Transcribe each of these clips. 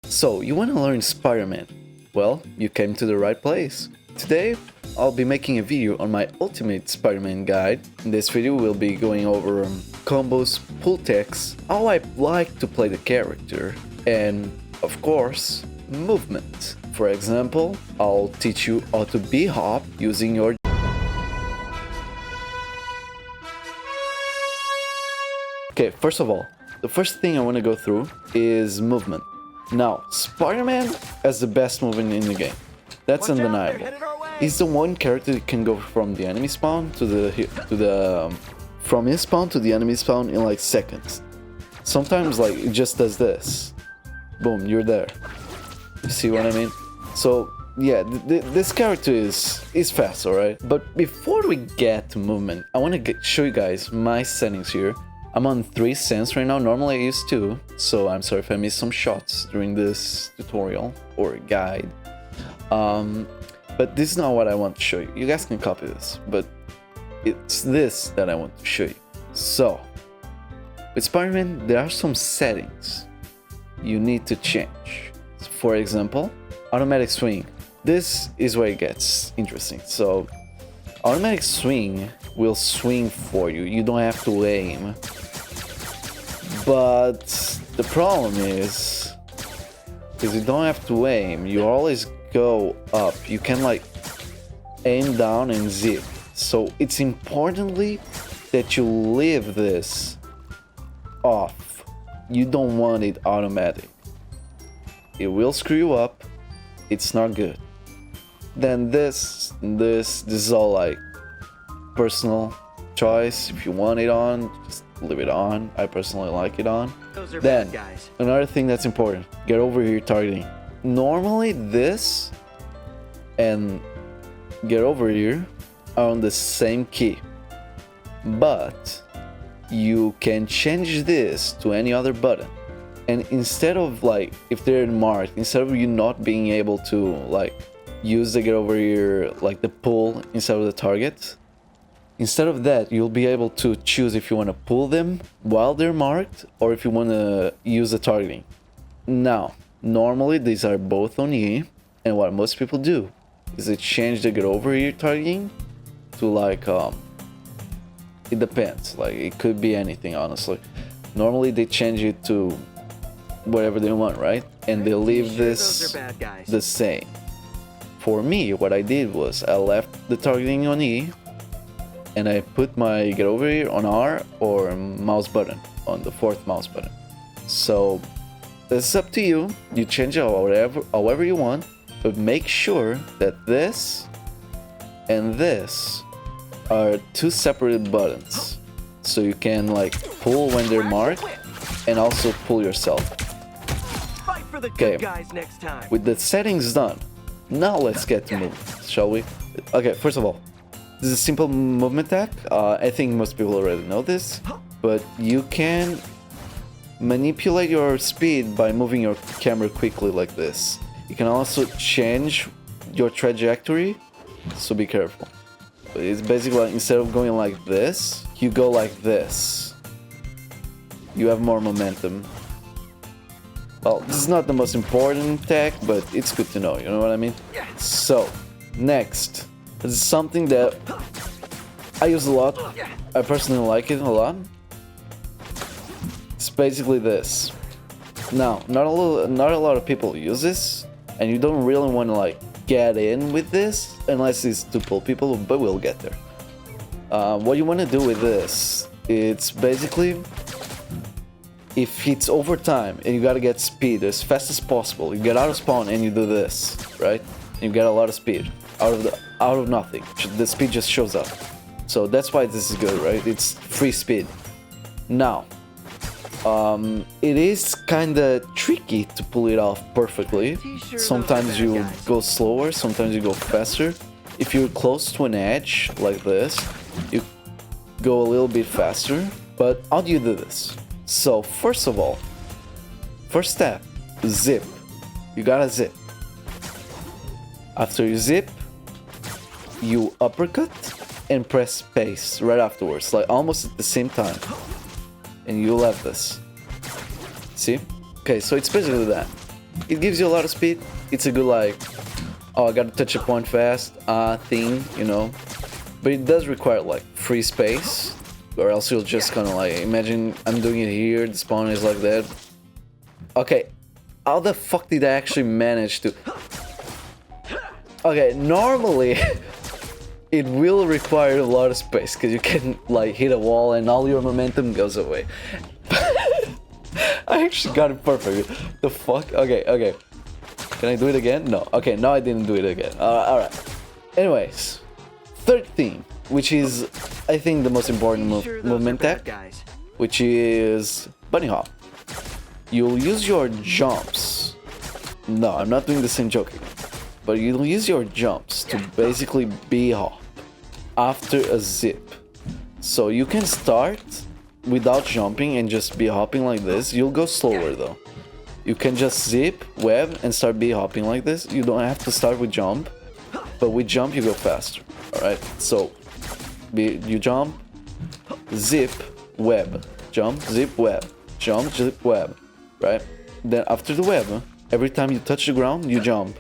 So, you want to learn Spider-Man? Well, you came to the right place. Today, I'll be making a video on my ultimate Spider-Man guide. In this video, we'll be going over combos, pull techs, how I like to play the character, and, of course, movement. For example, I'll teach you how to B-hop using your... Okay, first of all, the first thing I want to go through is movement. Now, Spider-Man has the best movement in the game. That's undeniable. He's the one character that can go from the enemy spawn from his spawn to the enemy spawn in like seconds. Sometimes like it just does this. Boom, you're there. You see what I mean? So yeah, this character is fast, alright? But before we get to movement, I want to show you guys my settings here. I'm on 3 cents right now. Normally I use 2, so I'm sorry if I missed some shots during this tutorial or guide. But this is not what I want to show you. You guys can copy this, but it's this that I want to show you. So, with Spider-Man, there are some settings you need to change. For example, automatic swing. This is where it gets interesting. So, automatic swing will swing for you. You don't have to aim. But the problem is, because you don't have to aim, you always go up. You can like aim down and zip. So it's importantly that you leave this off. You don't want it automatic. It will screw you up. It's not good. Then this is all like personal choice. If you want it on, just leave it on. I personally like it on. Then another thing that's important, get over here targeting. Normally this and get over here are on the same key, but you can change this to any other button, and instead of like, if they're marked, instead of you not being able to like use the get over here, like the pull instead of the target, instead of that, you'll be able to choose if you want to pull them while they're marked or if you want to use the targeting. Now, normally these are both on E, and what most people do is they change the get over here targeting to like, it depends, like it could be anything honestly. Normally they change it to whatever they want, right? And they leave this the same. For me, what I did was I left the targeting on E, and I put my get over here on R or mouse button on the 4th mouse button. So it's up to you. You change it however you want, but make sure that this and this are 2 separate buttons, so you can like pull when they're marked and also pull yourself. Okay, with the settings done, now let's get to movement, shall we? Okay, first of all, this is a simple movement tech. I think most people already know this, but you can manipulate your speed by moving your camera quickly like this. You can also change your trajectory, so be careful. But it's basically like, instead of going like this, you go like this. You have more momentum. Well, this is not the most important tech, but it's good to know, you know what I mean? So, next. This is something that I use a lot. I personally like it a lot. It's basically this. Now, not a lot of people use this, and you don't really want to like get in with this unless it's to pull people, but we'll get there. What you want to do with this, it's basically, if it's overtime and you gotta get speed as fast as possible, you get out of spawn and you do this, right? And you get a lot of speed out of nothing. The speed just shows up. So that's why this is good, right? It's free speed. Now, it is kinda tricky to pull it off perfectly. Sometimes you go slower, sometimes you go faster. If you're close to an edge like this, you go a little bit faster. But how do you do this? So first of all, first step, zip. You gotta zip. After you zip, you uppercut and press space right afterwards, like almost at the same time, and you'll have this. See? Okay, so it's basically that. it gives you a lot of speed. It's a good like, oh, I gotta touch a point fast thing, you know. But it does require like free space, or else you'll just kind of like, imagine I'm doing it here, the spawn is like that. Okay, how the fuck did I actually manage to... Okay, normally it will require a lot of space, because you can like hit a wall and all your momentum goes away. I actually got it perfect. The fuck? Okay, okay. Can I do it again? No. Okay, no, I didn't do it again. Alright. Anyways, third theme, which is, I think, the most important movement tech, which is bunny hop. You'll use your jumps. No, I'm not doing the same joke again. But you'll use your jumps to basically B-hop after a zip. So you can start without jumping and just B-hopping like this. You'll go slower though. You can just zip, web, and start B-hopping like this. You don't have to start with jump, but with jump you go faster. Alright, so you jump, zip, web, jump, zip, web, jump, zip, web, right? Then after the web, every time you touch the ground, you jump.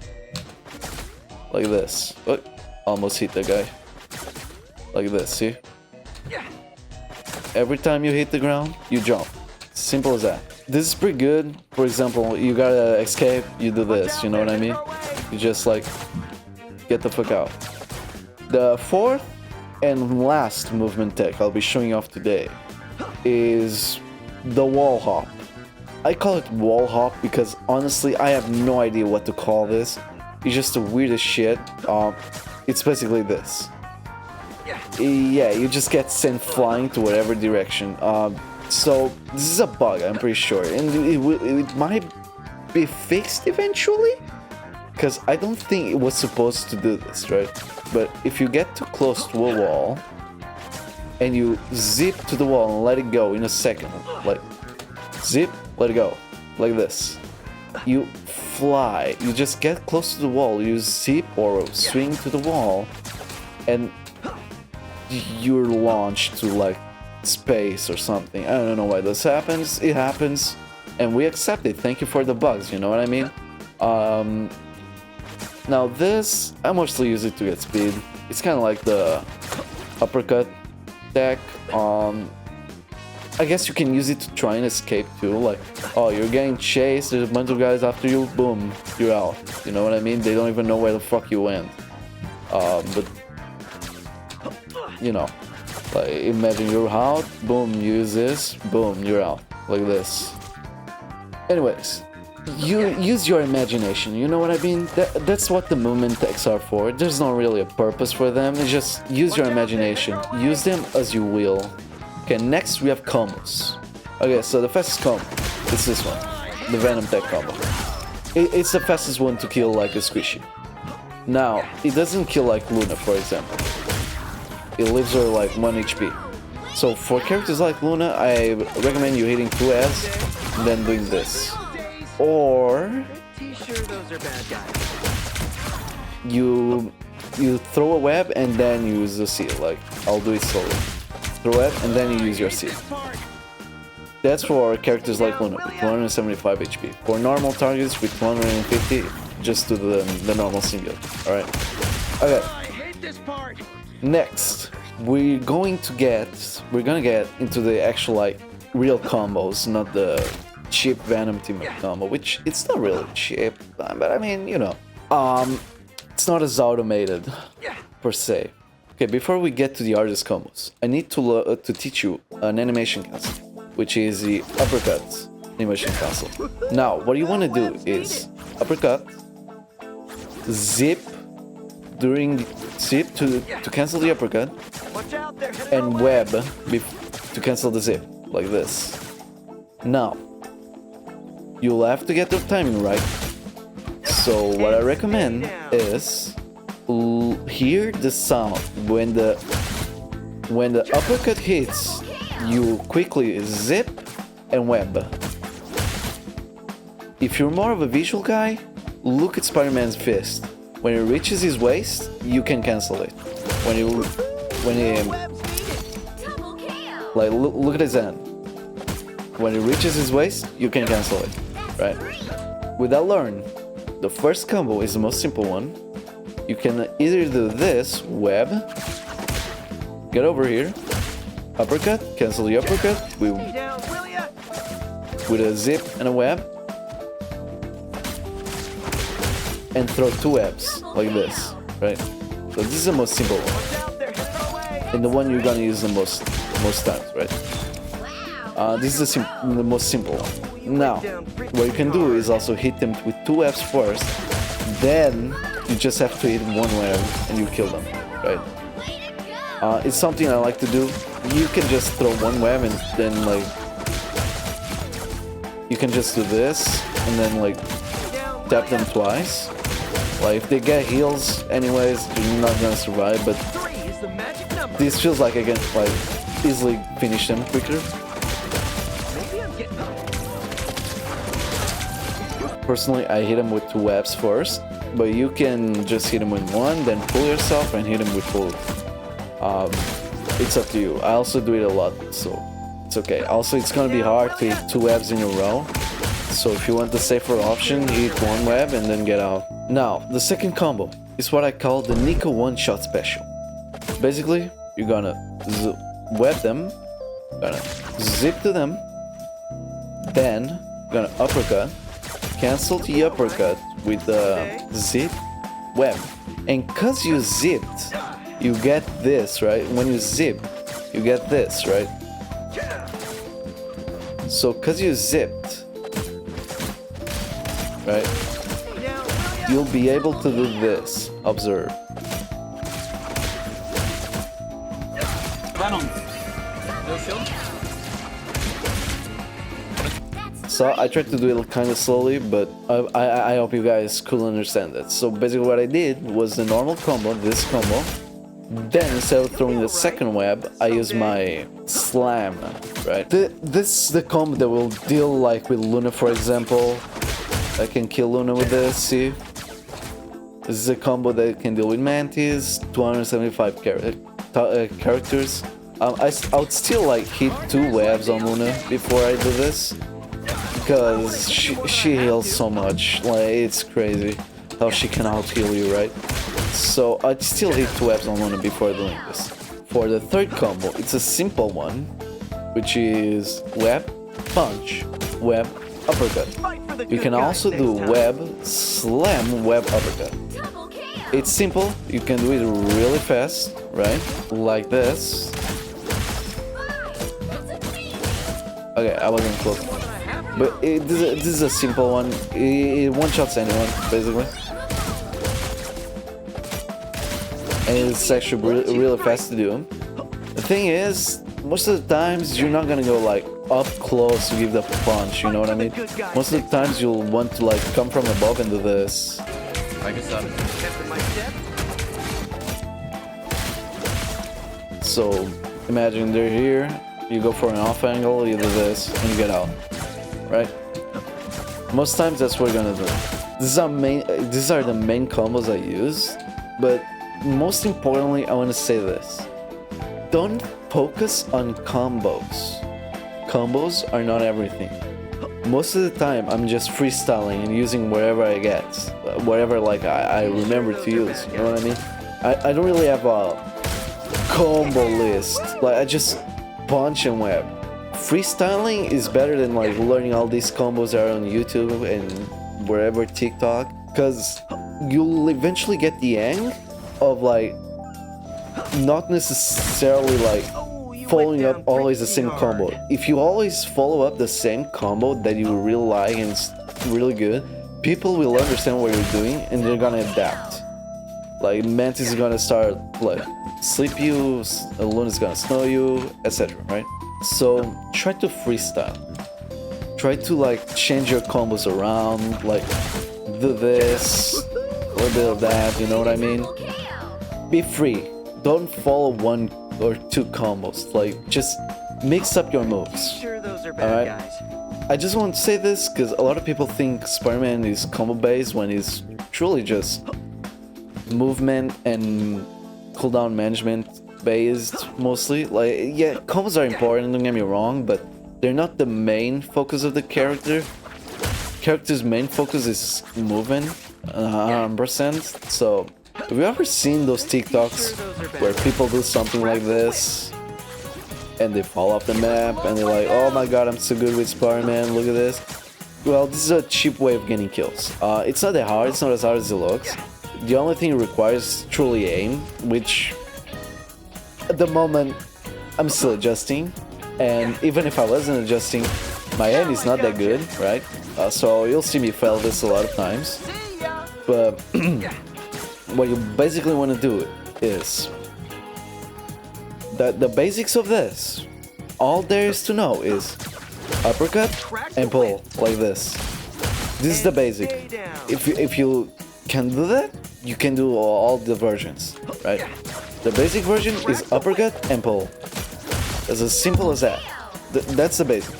Like this. Oh, almost hit the guy. Like this, see? Every time you hit the ground, you jump. Simple as that. This is pretty good. For example, you gotta escape, you do this, you know what I mean? You just like, get the fuck out. The fourth and last movement tech I'll be showing off today is the wall hop. I call it wall hop because honestly I have no idea what to call this. It's just the weirdest shit. It's basically this. Yeah, you just get sent flying to whatever direction. So this is a bug, I'm pretty sure, and it might be fixed eventually, because I don't think it was supposed to do this, right? But if you get too close to a wall and you zip to the wall and let it go in a second, like zip, let it go, like this, you fly. You just get close to the wall, you zip or swing to the wall, and you're launched to like space or something. I don't know why this happens. It happens, and we accept it. Thank you for the bugs. You know what I mean? Now this, I mostly use it to get speed. It's kind of like the uppercut deck. I guess you can use it to try and escape too. Like, oh, you're getting chased. There's a bunch of guys after you. Boom, you're out. You know what I mean? They don't even know where the fuck you went. But you know, like imagine you're out. Boom, use this. Boom, you're out. Like this. Anyways, you use your imagination. You know what I mean? That's what the movement techs are for. There's not really a purpose for them. It's just use your imagination. Use them as you will. Okay, next we have combos. Okay, so the fastest combo is this one, the Venom Tech combo. It's the fastest one to kill like a squishy. Now, it doesn't kill like Luna, for example. It leaves her like 1 HP. So for characters like Luna, I recommend you hitting 2S and then doing this. Or you throw a web and then use the seal. Like, I'll do it slowly. Throw it and then you use your seal. That's for characters like Luna with 275 HP. For normal targets with 250, just do the normal symbiote. Alright? Okay. Next, we're gonna get into the actual like real combos, not the cheap Venom team combo, which it's not really cheap, but I mean, you know, it's not as automated per se. Okay, before we get to the hardest combos, I need to teach you an animation cancel, which is the uppercut animation cancel. Now, what you want to do is uppercut, zip during zip to cancel the uppercut, and web to cancel the zip, like this. Now, you'll have to get the timing right. So what I recommend is hear the sound when the uppercut hits. You quickly zip and web. If you're more of a visual guy, look at Spider-Man's fist. When it reaches his waist, you can cancel it. When he like look at his hand. When it reaches his waist, you can cancel it, right? with that learn, the first combo is the most simple one. You can either do this, web, get over here, uppercut, cancel the uppercut with a zip and a web, and throw two webs like this, right? So this is the most simple one, and the one you're gonna use the most times, right? This is the most simple one. Now, what you can do is also hit them with two webs first, then you just have to hit one web and you kill them, right? It's something I like to do. You can just throw one web and then like you can just do this and then like tap them twice. Like if they get heals anyways, you're not gonna survive, but this feels like I can like easily finish them quicker. Personally, I hit them with two webs first, but you can just hit them with one, then pull yourself and hit them with both. It's up to you. I also do it a lot, so it's okay. Also, it's gonna be hard to hit two webs in a row, so if you want the safer option, hit one web and then get out. Now, the second combo is what I call the Nico one-shot special. Basically, you're gonna web them, gonna zip to them, then gonna uppercut, cancel the uppercut with the zip, web. And cause you zipped, you get this, right? When you zip, you get this, right? So cause you zipped, right? You'll be able to do this. Observe. So I tried to do it kind of slowly, but I hope you guys could understand it. So basically what I did was the normal combo, this combo. Then instead of throwing the second web, I use my slam, right? This is the combo that will deal like with Luna, for example. I can kill Luna with this, see? This is a combo that can deal with Mantis, 275 characters. I would still like hit two webs on Luna before I do this, because she heals so much, like it's crazy how she can out heal you, right? So I'd still hit two webs on Luna before doing this. For the third combo, it's a simple one, which is web, punch, web, uppercut. You can also do web, slam, web, uppercut. It's simple, you can do it really fast, right? Like this. Okay, I wasn't close. But this is a simple one. It one-shots anyone, basically. And it's actually really fast to do. The thing is, most of the times you're not gonna go like up close to give the punch, you know what I mean? Most of the times you'll want to like come from above and do this. So imagine they're here, you go for an off angle, you do this, and you get out, right? Most times that's what we're gonna do. These are the main combos I use, but most importantly, I want to say this. Don't focus on combos. Combos are not everything. Most of the time, I'm just freestyling and using whatever I get, whatever like I remember to use. You know what I mean? I don't really have a combo list. Like I just punch and web. Freestyling is better than like learning all these combos that are on YouTube and wherever, TikTok, because you'll eventually get the hang of like not necessarily like following up always the same combo. If you always follow up the same combo that you really like and it's really good, people will understand what you're doing and they're gonna adapt. Like Mantis is gonna start like sleep you, Luna's gonna snow you, etc. Right? So try to freestyle. Try to like change your combos around, like do this, a little bit of that, you know what I mean? Be free. Don't follow one or two combos. Like just mix up your moves. Sure, those are bad guys. I just want to say this because a lot of people think Spider-Man is combo based when it's truly just movement and cooldown management based mostly. Like yeah, combos are important, don't get me wrong, but they're not the main focus of the character. character's main focus is moving 100%. So, have you ever seen those TikToks where people do something like this and they fall off the map and they're like, oh my god, I'm so good with Spider-Man, look at this. Well, this is a cheap way of getting kills. It's not that hard, it's not as hard as it looks. The only thing it requires is truly aim, which at the moment I'm still adjusting. And even if I wasn't adjusting, my aim is not that good, right? So you'll see me fail this a lot of times. But what you basically want to do is the basics of this. All there is to know is uppercut and pull like this. This is the basic. If you can do that, you can do all the versions, right? The basic version is uppercut and pull. It's as simple as that. That's the basic.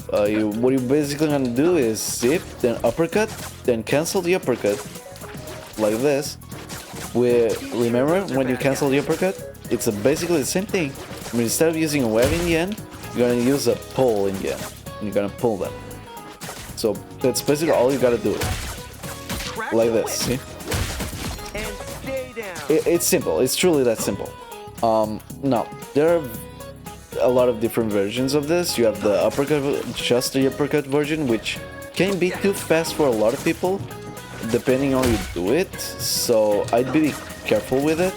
What you're basically gonna do is zip, then uppercut, then cancel the uppercut, like this. Remember when you cancel the uppercut? It's basically the same thing. I mean, instead of using a web in the end, you're gonna use a pull in the end. And you're gonna pull them. So that's basically all you gotta do. Like this, see? It's simple. It's truly that simple. Now, there are a lot of different versions of this. You have the uppercut, just the uppercut version, which can be too fast for a lot of people, depending on how you do it. So I'd be careful with it,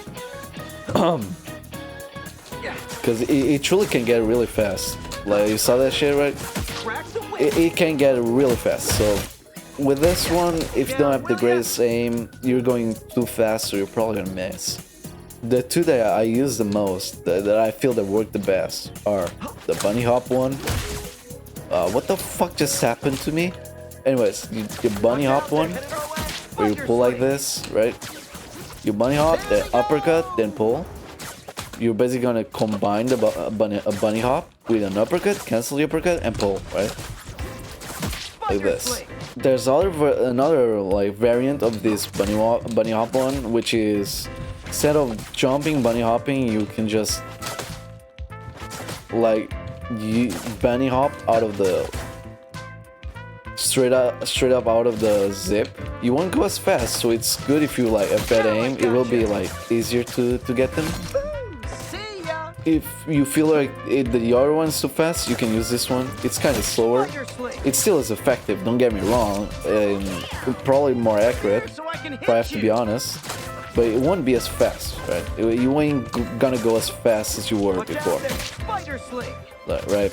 because it truly can get really fast. Like, you saw that shit, right? It can get really fast. So with this one, if you don't have the greatest aim, you're going too fast, so you're probably gonna miss. The two that I use the most, that I feel that work the best, are the bunny hop one. What the fuck just happened to me? Anyways, your bunny hop one, where you pull like this, right? You bunny hop, then uppercut, then pull. You're basically gonna combine the bunny hop with an uppercut, cancel the uppercut, and pull, right? Like this. There's another like variant of this bunny hop one, which is, instead of jumping, bunny hopping, you can just like bunny hop out of the straight up out of the zip. You won't go as fast, so it's good if you like have bad aim. It will be like easier to get them. If you feel like the other one's too fast, you can use this one. It's kind of slower. It still is effective, don't get me wrong, and probably more accurate, if I have to be honest. But it won't be as fast, right? You ain't gonna go as fast as you were before. Right?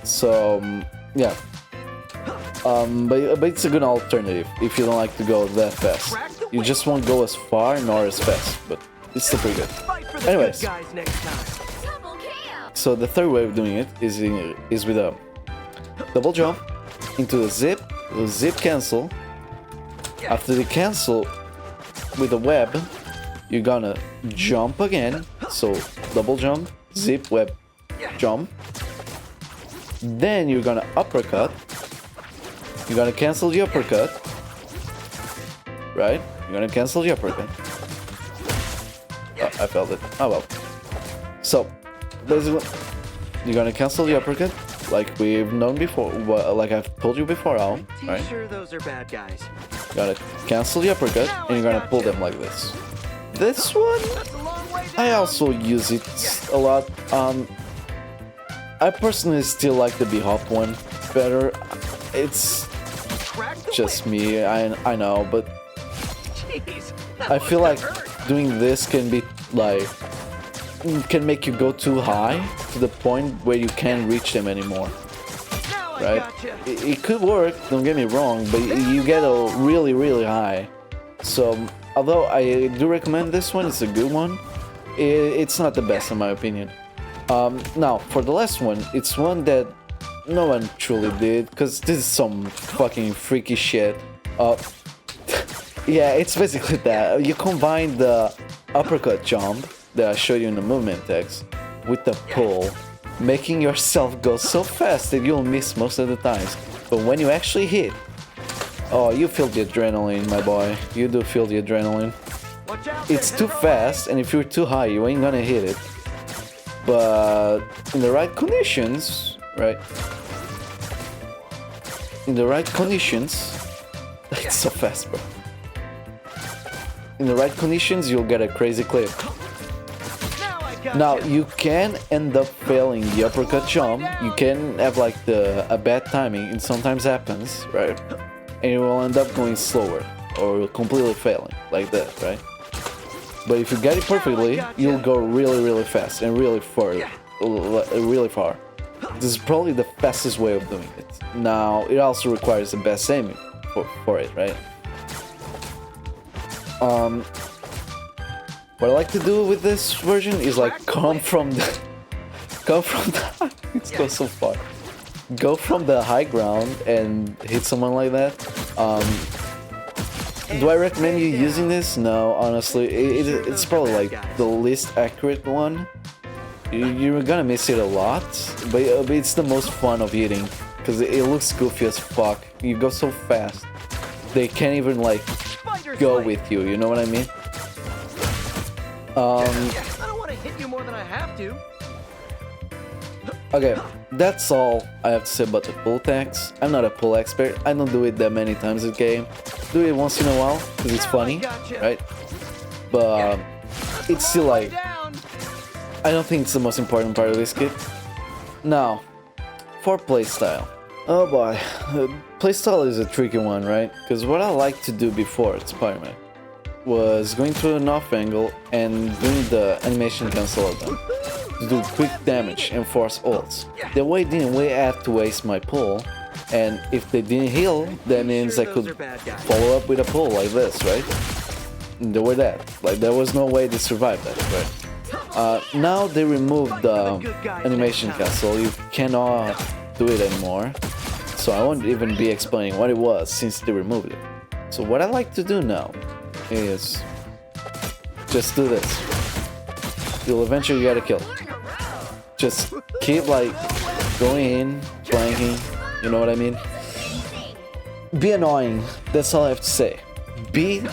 So, yeah. But it's a good alternative if you don't like to go that fast. You just won't go as far nor as fast, but it's still pretty good. Anyways, so the third way of doing it is with a double jump into the zip cancel. After the cancel with a web, you're gonna jump again. So double jump, zip, web, jump. Then you're gonna uppercut. You're gonna cancel the uppercut. Right? You're gonna cancel the uppercut. I felt it. Oh well. So, basically, you're gonna cancel the uppercut, like we've known before, like I've told you before, Al. Right? Sure, those are bad guys. You're gonna cancel the uppercut, and you're gonna pull them like this. This one, I also use it a lot. I personally still like the B-hop one better. It's just me, I know, but I feel like doing this can be like, can make you go too high to the point where you can't reach them anymore, right? It could work, don't get me wrong, but you get a really high. So although I do recommend this one, it's a good one, it's not the best in my opinion. Now for the last one, it's one that no one truly did, because this is some fucking freaky shit. Yeah, it's basically that. You combine the uppercut jump that I showed you in the movement text with the pull, making yourself go so fast that you'll miss most of the times. But when you actually hit, oh, you feel the adrenaline, my boy. You do feel the adrenaline. It's too fast, and if you're too high, you ain't gonna hit it. But in the right conditions, right? in the right conditions, it's so fast, bro. In the right conditions, you'll get a crazy clip. Now, you can end up failing the uppercut jump. You can have like a bad timing. It sometimes happens, right? And you will end up going slower or completely failing like that, right? But if you get it perfectly, you'll go really, really fast and really far, really far. This is probably the fastest way of doing it. Now, it also requires the best aiming for it, right? What I like to do with this version is like come from the it goes so far. Go from the high ground and hit someone like that. Do I recommend you using this? No, honestly, it's probably like the least accurate one. You're gonna miss it a lot, but it's the most fun of hitting because it looks goofy as fuck. You go so fast, they can't even like go with you. You know what I mean? I don't want to hit you more than I have to. Okay, that's all I have to say about the pull attacks. I'm not a pull expert. I don't do it that many times in the game. Do it once in a while because it's funny, right? But it's still like I don't think it's the most important part of this kit. Now, for playstyle. Oh boy, playstyle is a tricky one, right? Because what I like to do before Spider-Man was going to an off angle and doing the animation cancel of them to do quick damage and force ults. That way I didn't have to waste my pull, and if they didn't heal, that means I could follow up with a pull like this, right? And there were that. Like there was no way to survive that, right? Now they removed the animation cancel. You cannot do it anymore. So I won't even be explaining what it was since they removed it. So what I like to do now is just do this. You'll eventually get a kill. Just keep like going in, flanking, you know what I mean? Be annoying, that's all I have to say. Be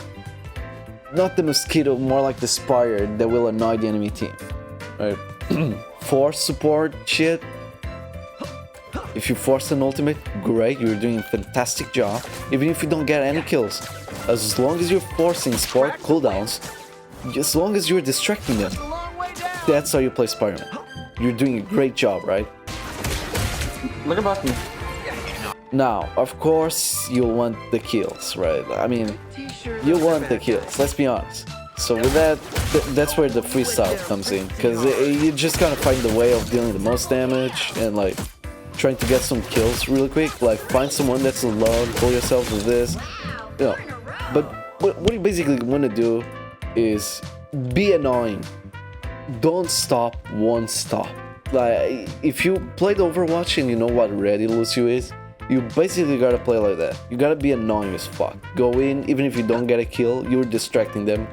not the mosquito, more like the spider that will annoy the enemy team. Right? Force support shit. If you force an ultimate, great, you're doing a fantastic job. Even if you don't get any kills. As long as you're forcing support cooldowns, as long as you're distracting them, that's how you play Spider-Man. You're doing a great job, right? Look about me. Now, of course, you want the kills, right? I mean, you want the kills, let's be honest. So with that, that's where the freestyle comes in, because you just gotta find the way of dealing the most damage and like trying to get some kills really quick. Like find someone that's alone, pull yourself with this, you know. But what you basically want to do is be annoying. Don't stop, won't stop. Like if you played Overwatch and you know what Ready Lucio is, you basically gotta play like that. You gotta be annoying as fuck. Go in, even if you don't get a kill, you're distracting them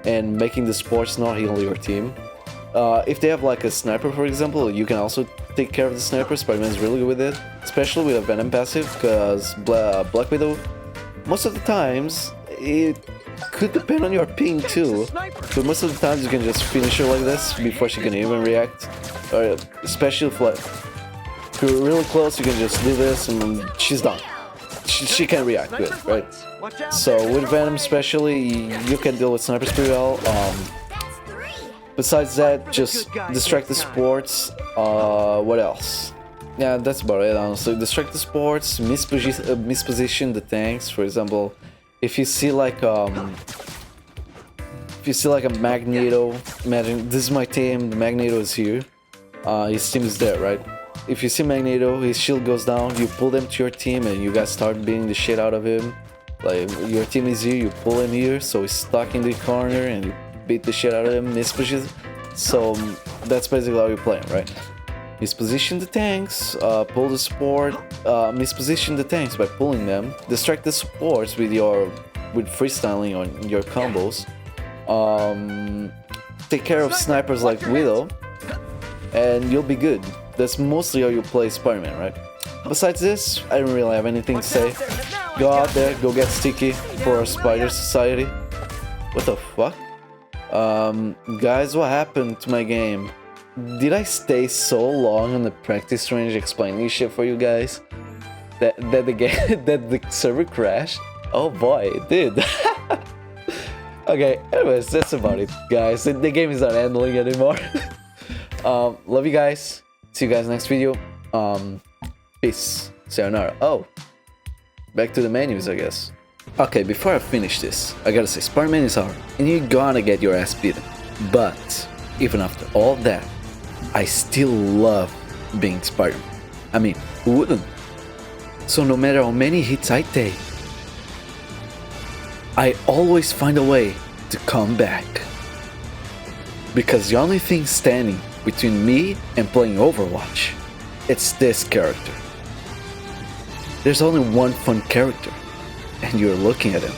and making the supports not heal your team. If they have like a sniper, for example, you can also take care of the sniper. Spider-Man's really good with it, especially with a Venom passive, because Black Widow, most of the times, it could depend on your ping too, but most of the times you can just finish her like this before she can even react. Or especially if you're really close, you can just do this and she's done. She can react to it, right? So with Venom especially, you can deal with snipers pretty well. Besides that, just distract the supports. What else? Yeah, that's about it, honestly. Distract the supports, misposition the tanks. For example, if you see like a Magneto, imagine this is my team, the Magneto is here. His team is there, right? If you see Magneto, his shield goes down, you pull them to your team and you guys start beating the shit out of him. Like, your team is here, you pull him here, so he's stuck in the corner and you beat the shit out of him, misposition. So that's basically how you play him, right? Misposition the tanks, pull the support, misposition the tanks by pulling them, distract the supports with freestyling on your combos, take care of snipers like Widow, and you'll be good. That's mostly how you play Spider-Man, right? Besides this, I don't really have anything to say. Go out there, go get sticky for our Spider Society. What the fuck? Guys, what happened to my game? Did I stay so long on the practice range explaining shit for you guys? that the game that the server crashed. Oh boy, it did. Okay, anyways, that's about it, guys. The game is not handling anymore. Love you guys. See you guys next video. Peace. Sayonara. Oh, back to the menus, I guess. Okay, before I finish this, I gotta say, Spider-Man is hard, and you're gonna get your ass beaten. But even after all that, I still love being Spider-Man. I mean, who wouldn't? So no matter how many hits I take, I always find a way to come back. Because the only thing standing between me and playing Overwatch, it's this character. There's only one fun character, and you're looking at him.